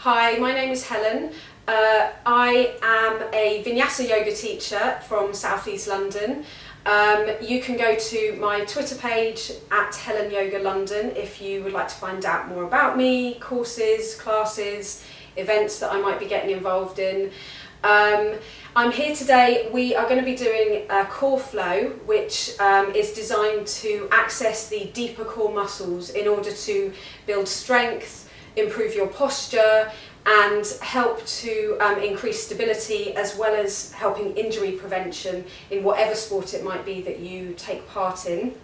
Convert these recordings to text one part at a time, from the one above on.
Hi, my name is Helen. I am a Vinyasa yoga teacher from South East London. You can go to my Twitter page at Helen Yoga London if you would like to find out more about me, courses, classes, events that I might be getting involved in. I'm here today. We are going to be doing a core flow, which is designed to access the deeper core muscles in order to build strength, improve your posture and help to increase stability, as well as helping injury prevention in whatever sport it might be that you take part in.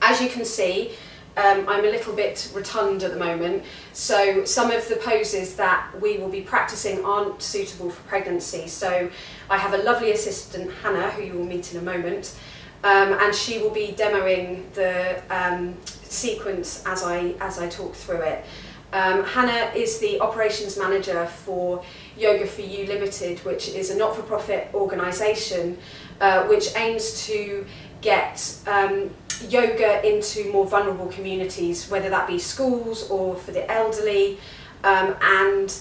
As you can see, I'm a little bit rotund at the moment, so some of the poses that we will be practicing aren't suitable for pregnancy. So I have a lovely assistant, Hannah, who you will meet in a moment, and she will be demoing the sequence as I talk through it. Hannah is the operations manager for Yoga for You Limited, which is a not-for-profit organisation which aims to get yoga into more vulnerable communities, whether that be schools or for the elderly, and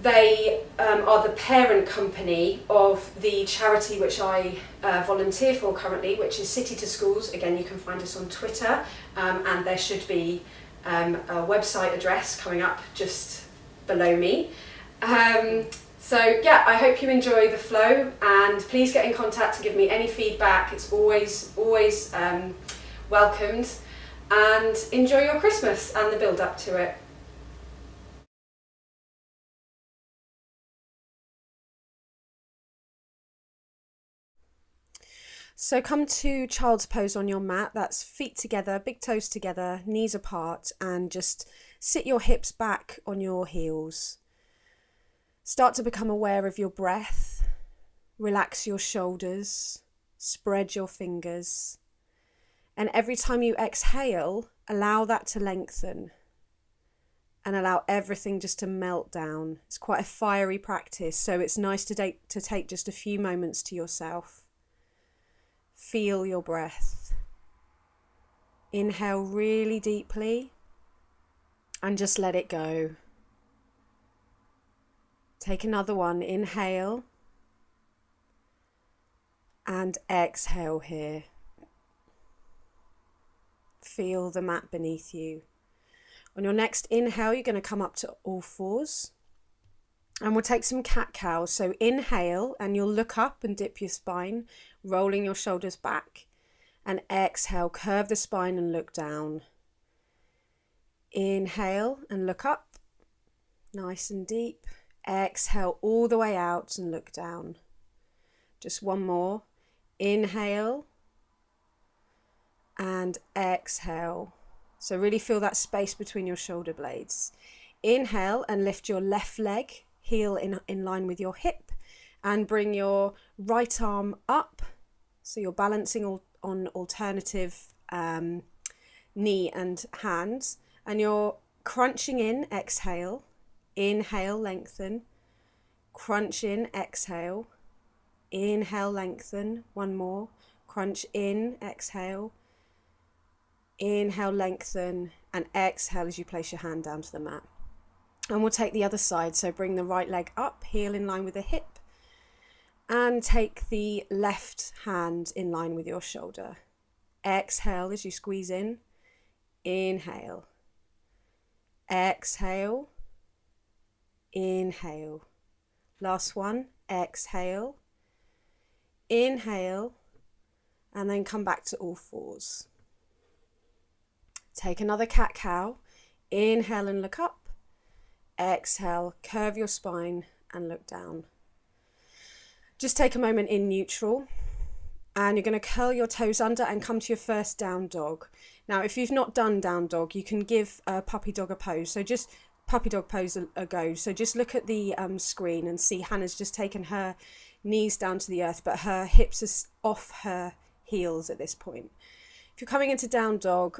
they are the parent company of the charity which I volunteer for currently, which is City to Schools. Again, you can find us on Twitter, and there should be a website address coming up just below me. So yeah, I hope you enjoy the flow, and please get in contact to give me any feedback. It's always welcomed, and enjoy your Christmas and the build up to it. So come to child's pose on your mat. That's feet together, big toes together, knees apart, and just sit your hips back on your heels. Start to become aware of your breath. Relax your shoulders, spread your fingers. And every time you exhale, allow that to lengthen and allow everything just to melt down. It's quite a fiery practice, so it's nice to take just a few moments to yourself. Feel your breath. Inhale really deeply and just let it go. Take another one. Inhale and exhale here. Feel the mat beneath you. On your next inhale, you're going to come up to all fours. And we'll take some cat-cow. So inhale and you'll look up and dip your spine, rolling your shoulders back. And exhale, curve the spine and look down. Inhale and look up, nice and deep. Exhale all the way out and look down. Just one more. Inhale and exhale. So really feel that space between your shoulder blades. Inhale and lift your left leg, heel in line with your hip, and bring your right arm up. So you're balancing on alternative knee and hands, and you're crunching in, exhale, inhale, lengthen, crunch in, exhale, inhale, lengthen, one more, crunch in, exhale, inhale, lengthen, and exhale as you place your hand down to the mat. And we'll take the other side, so bring the right leg up, heel in line with the hip, and take the left hand in line with your shoulder. Exhale as you squeeze in, inhale, exhale, inhale. Last one, exhale, inhale, and then come back to all fours. Take another cat-cow, inhale and look up. Exhale, curve your spine and look down. Just take a moment in neutral, and you're going to curl your toes under and come to your first down dog. Now, if you've not done down dog, you can give a puppy dog a pose. So just puppy dog pose a go. So just look at the screen and see Hannah's just taken her knees down to the earth, but her hips are off her heels at this point. If you're coming into down dog,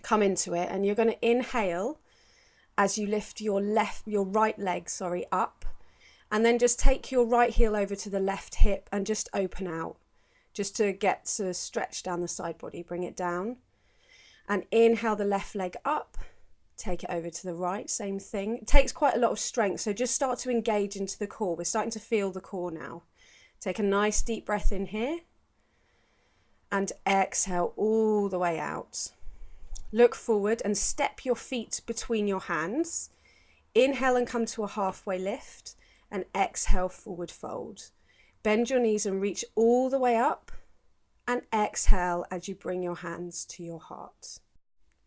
come into it, and you're going to inhale as you lift your right leg, up, and then just take your right heel over to the left hip and just open out, just to get to stretch down the side body. Bring it down, and inhale the left leg up, Take it over to the right, same thing. It takes quite a lot of strength, so just start to engage into the core. We're starting to feel the core now. Take a nice deep breath in here and exhale all the way out. Look forward and step your feet between your hands. Inhale and come to a halfway lift, and exhale, forward fold. Bend your knees and reach all the way up, and exhale as you bring your hands to your heart.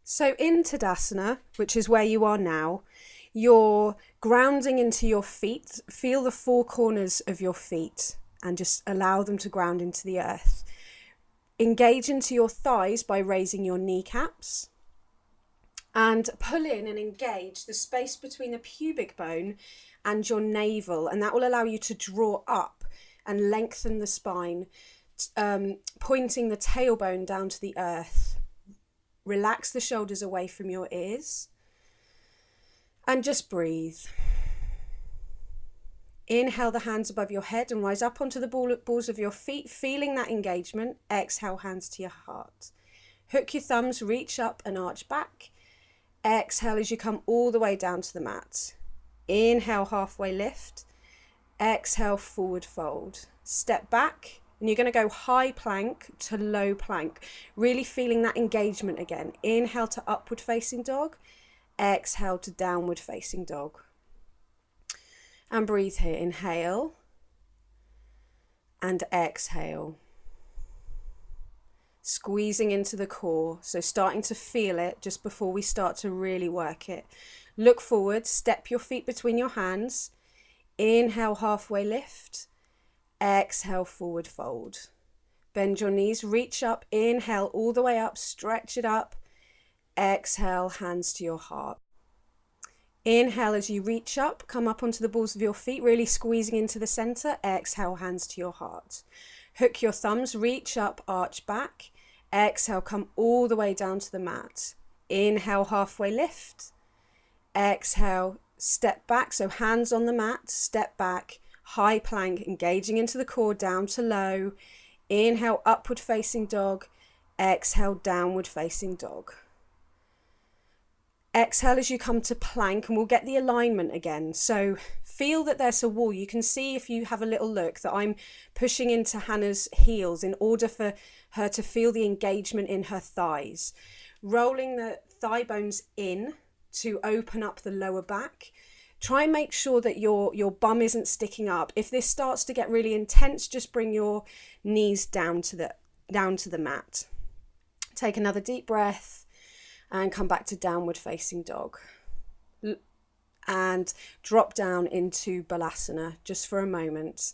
So in Tadasana, which is where you are now, you're grounding into your feet. Feel the four corners of your feet and just allow them to ground into the earth. Engage into your thighs by raising your kneecaps. And pull in and engage the space between the pubic bone and your navel. And that will allow you to draw up and lengthen the spine, pointing the tailbone down to the earth. Relax the shoulders away from your ears. And just breathe. Inhale the hands above your head and rise up onto the balls of your feet, feeling that engagement. Exhale, hands to your heart. Hook your thumbs, reach up and arch back. Exhale as you come all the way down to the mat. Inhale, halfway lift. Exhale, forward fold. Step back, and you're going to go high plank to low plank. Really feeling that engagement again. Inhale to upward facing dog. Exhale to downward facing dog. And breathe here. Inhale and exhale. Squeezing into the core, so starting to feel it just before we start to really work it. Look forward, step your feet between your hands. Inhale, halfway lift. Exhale, forward fold. Bend your knees, reach up. Inhale all the way up, stretch it up. Exhale, hands to your heart. Inhale as you reach up, come up onto the balls of your feet, really squeezing into the center. Exhale, hands to your heart. Hook your thumbs, reach up, arch back. Exhale, come all the way down to the mat. Inhale, halfway lift. Exhale, step back, so hands on the mat, step back, high plank, engaging into the core, down to low. Inhale, upward facing dog. Exhale, downward facing dog. Exhale as you come to plank, and we'll get the alignment again. So feel that there's a wall. You can see, if you have a little look, that I'm pushing into Hannah's heels in order for her to feel the engagement in her thighs. Rolling the thigh bones in to open up the lower back. Try and make sure that your bum isn't sticking up. If this starts to get really intense, just bring your knees down to the mat. Take another deep breath and come back to downward facing dog. And drop down into Balasana just for a moment.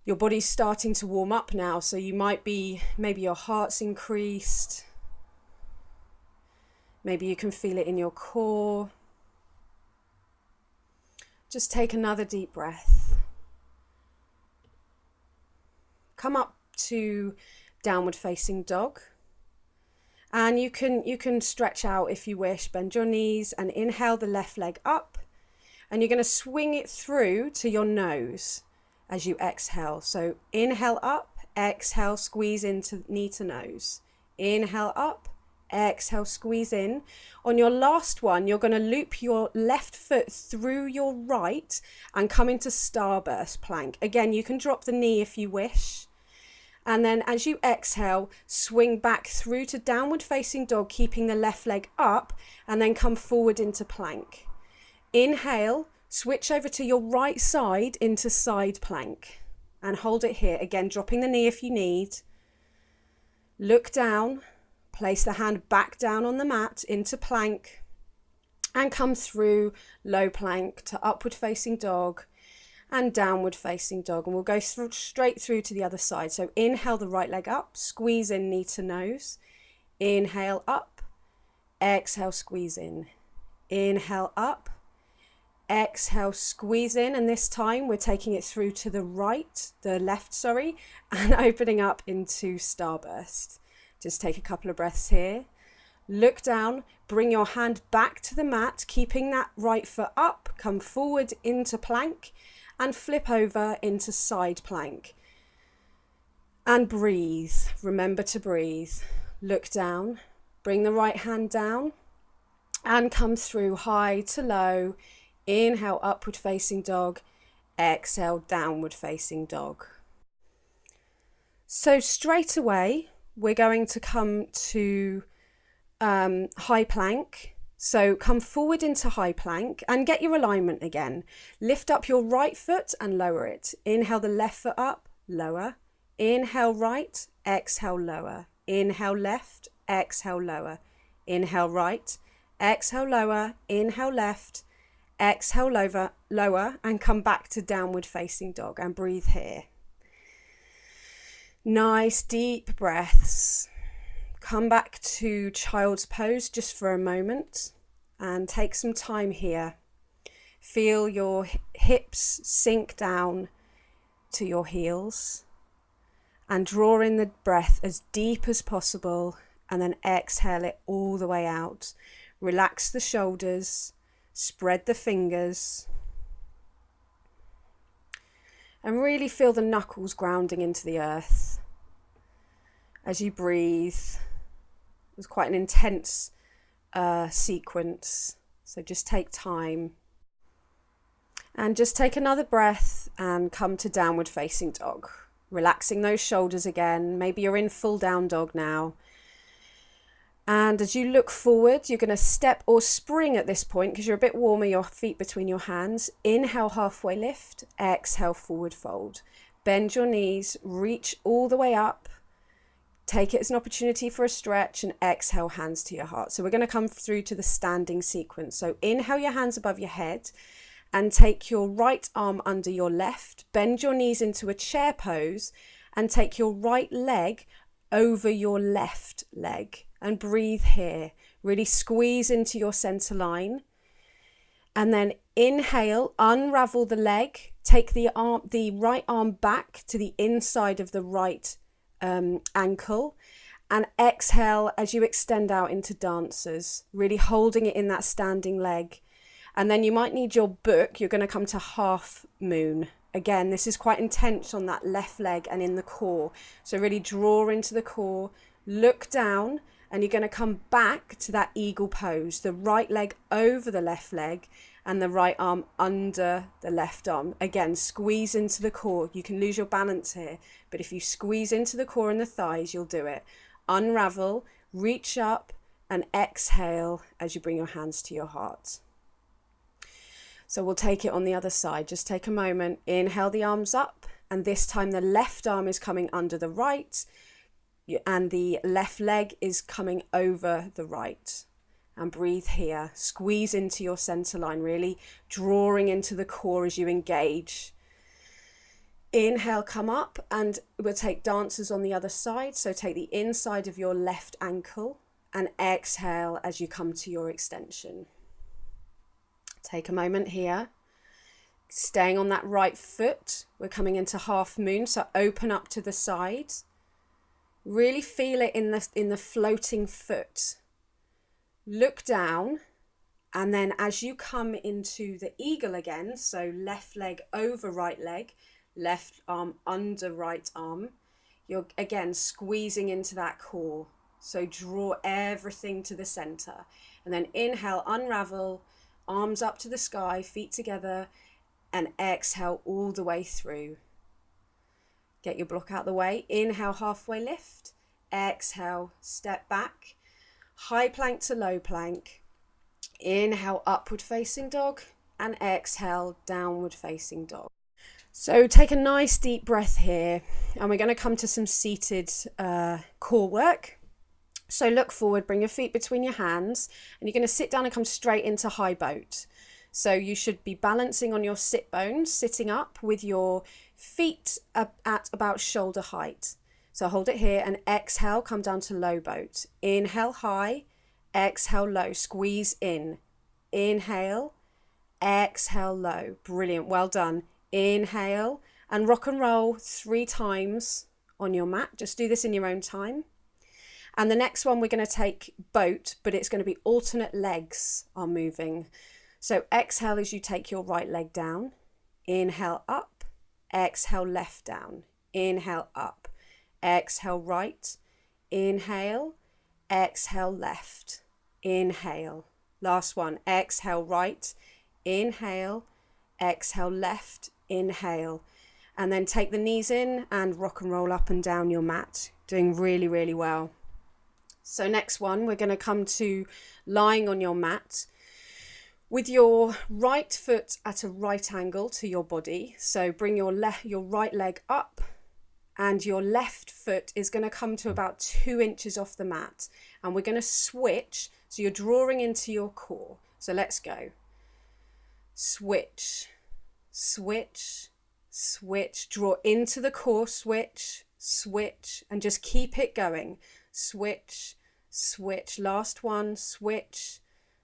Your body's starting to warm up now, so you might be, maybe your heart's increased. Maybe you can feel it in your core. Just take another deep breath. Come up to downward facing dog. And you can stretch out if you wish, bend your knees and inhale the left leg up. And you're going to swing it through to your nose as you exhale. So inhale up, exhale, squeeze into knee to nose. Inhale up, exhale, squeeze in. On your last one, you're going to loop your left foot through your right and come into starburst plank. Again, you can drop the knee if you wish. And then as you exhale, swing back through to downward facing dog, keeping the left leg up, and then come forward into plank. Inhale, switch over to your right side into side plank and hold it here. Again, dropping the knee if you need. Look down, place the hand back down on the mat into plank and come through low plank to upward facing dog and downward facing dog, and we'll go straight through to the other side. So inhale the right leg up, squeeze in knee to nose. Inhale up, exhale, squeeze in. Inhale up, exhale, squeeze in, and this time we're taking it through to the left, and opening up into starburst. Just take a couple of breaths here. Look down, bring your hand back to the mat, keeping that right foot up, come forward into plank, and flip over into side plank. And breathe. Remember to breathe. Look down. Bring the right hand down. and come through high to low. Inhale, upward facing dog. Exhale, downward facing dog. So straight away, we're going to come to high plank. So come forward into high plank and get your alignment again. Lift up your right foot and lower it. Inhale the left foot up, lower. Inhale right, exhale lower. Inhale left, exhale lower. Inhale right, exhale lower. Inhale left, exhale lower, and come back to downward facing dog and breathe here. Nice deep breaths. Come back to child's pose just for a moment and take some time here. Feel your hips sink down to your heels and draw in the breath as deep as possible, and then exhale it all the way out. Relax the shoulders, spread the fingers, and really feel the knuckles grounding into the earth as you breathe. It was quite an intense sequence, so just take time. And just take another breath and come to downward facing dog. Relaxing those shoulders again. Maybe you're in full down dog now. And as you look forward, you're going to step or spring at this point because you're a bit warmer, your feet between your hands. Inhale, halfway lift. Exhale, forward fold. Bend your knees, reach all the way up. Take it as an opportunity for a stretch, and exhale, hands to your heart. So we're going to come through to the standing sequence. So inhale your hands above your head and take your right arm under your left. Bend your knees into a chair pose and take your right leg over your left leg and breathe here. Really squeeze into your center line. And then inhale, unravel the leg, take the right arm back to the inside of the right ankle, and exhale as you extend out into dancers, really holding it in that standing leg. And then you might need your book. You're going to come to half moon. Again, this is quite intense on that left leg and in the core. So really draw into the core, look down, and you're going to come back to that eagle pose. The right leg over the left leg and the right arm under the left arm. Again, squeeze into the core. You can lose your balance here, but if you squeeze into the core and the thighs, you'll do it. Unravel, reach up, and exhale as you bring your hands to your heart. So we'll take it on the other side. Just take a moment. Inhale the arms up, and this time the left arm is coming under the right, and the left leg is coming over the right. And breathe here. Squeeze into your center line, really drawing into the core as you engage. Inhale, come up, and we'll take dancers on the other side. So take the inside of your left ankle and exhale as you come to your extension. Take a moment here. Staying on that right foot, we're coming into half moon, so open up to the side. Really feel it in the floating foot. Look down, and then as you come into the eagle again, so left leg over right leg, left arm under right arm, you're again squeezing into that core. So draw everything to the center, and then inhale, unravel, arms up to the sky, feet together, and exhale all the way through. Get your block out the way. Inhale, halfway lift. Exhale, step back. High plank to low plank. Inhale, upward facing dog, and exhale, downward facing dog. So take a nice deep breath here, and we're going to come to some seated core work. So look forward, bring your feet between your hands, and you're going to sit down and come straight into high boat. So you should be balancing on your sit bones, sitting up with your feet at about shoulder height. So hold it here and exhale, come down to low boat. Inhale high, exhale low, squeeze in. Inhale, exhale low. Brilliant, well done. Inhale and rock and roll 3 times on your mat. Just do this in your own time. And the next one we're going to take boat, but it's going to be alternate legs are moving. So exhale as you take your right leg down. Inhale up, exhale left down. Inhale up, exhale right. Inhale, exhale left. Inhale, Last one. Exhale right, inhale, exhale left, inhale. And then take the knees in and rock and roll up and down your mat. Doing really, really well. So next one, we're going to come to lying on your mat with your right foot at a right angle to your body. So bring your right leg up, and your left foot is going to come to about 2 inches off the mat. And we're going to switch. So you're drawing into your core. So let's go. Switch, switch, switch. Draw into the core, switch, switch, and just keep it going. Switch, switch. Last one, switch,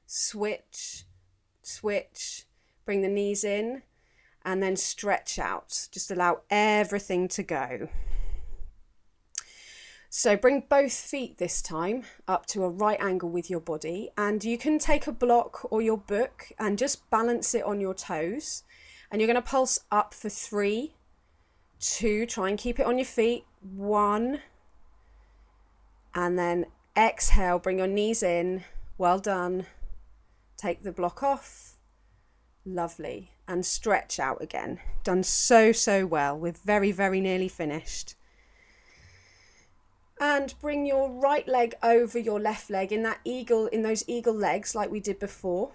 switch, switch. Bring the knees in and then stretch out. Just allow everything to go. So bring both feet this time up to a right angle with your body, and you can take a block or your book and just balance it on your toes. And you're going to pulse up for 3, 2, try and keep it on your feet, 1, and then exhale, bring your knees in, well done. Take the block off, lovely, and stretch out again. Done so well. We're very, very nearly finished. And bring your right leg over your left leg in those eagle legs like we did before.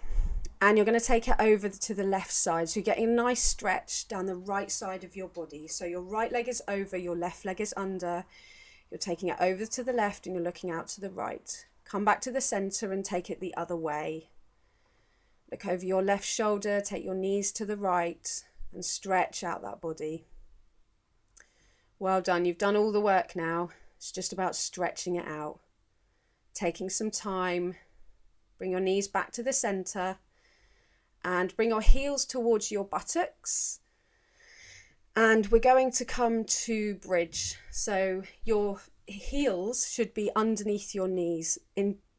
And you're going to take it over to the left side. So you're getting a nice stretch down the right side of your body. So your right leg is over, your left leg is under. You're taking it over to the left and you're looking out to the right. Come back to the center and take it the other way. Look over your left shoulder, take your knees to the right and stretch out that body. Well done. You've done all the work now. It's just about stretching it out. Taking some time. Bring your knees back to the center and bring your heels towards your buttocks. And we're going to come to bridge. So your heels should be underneath your knees.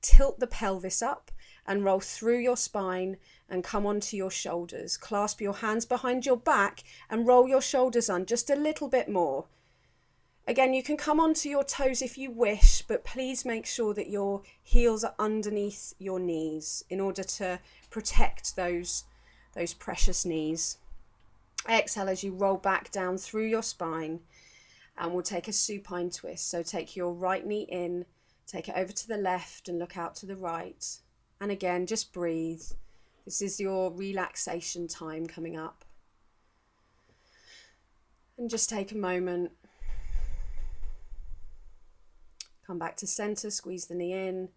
Tilt the pelvis up and roll through your spine and come onto your shoulders. Clasp your hands behind your back and roll your shoulders on just a little bit more. Again, you can come onto your toes if you wish, but please make sure that your heels are underneath your knees in order to protect those precious knees. Exhale as you roll back down through your spine, and we'll take a supine twist. So take your right knee in, take it over to the left and look out to the right. And again, just breathe. This is your relaxation time coming up. And just take a moment. Come back to center, squeeze the knee in,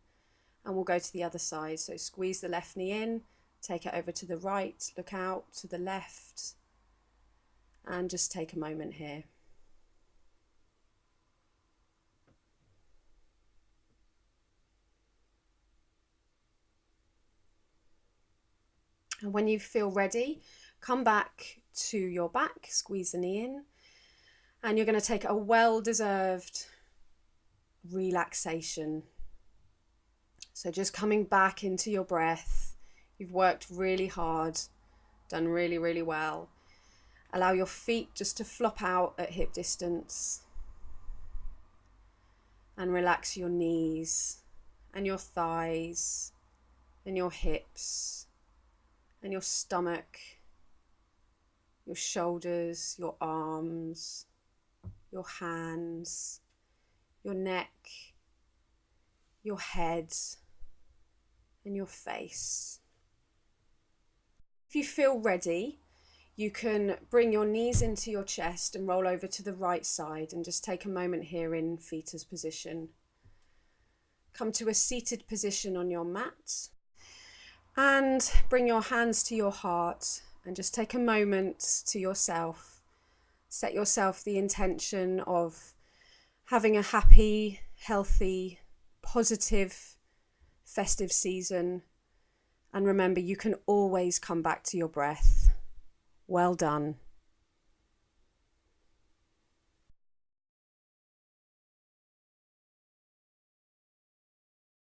and we'll go to the other side. So squeeze the left knee in, take it over to the right, look out to the left, and just take a moment here. And when you feel ready, come back to your back, squeeze the knee in, and you're going to take a well-deserved relaxation. So just coming back into your breath. You've worked really hard, done really, really well. Allow your feet just to flop out at hip distance. And relax your knees and your thighs and your hips and your stomach, your shoulders, your arms, your hands, your neck, your head, and your face. If you feel ready, you can bring your knees into your chest and roll over to the right side and just take a moment here in fetus position. Come to a seated position on your mat and bring your hands to your heart and just take a moment to yourself. Set yourself the intention of having a happy, healthy, positive, festive season. And remember, you can always come back to your breath. Well done.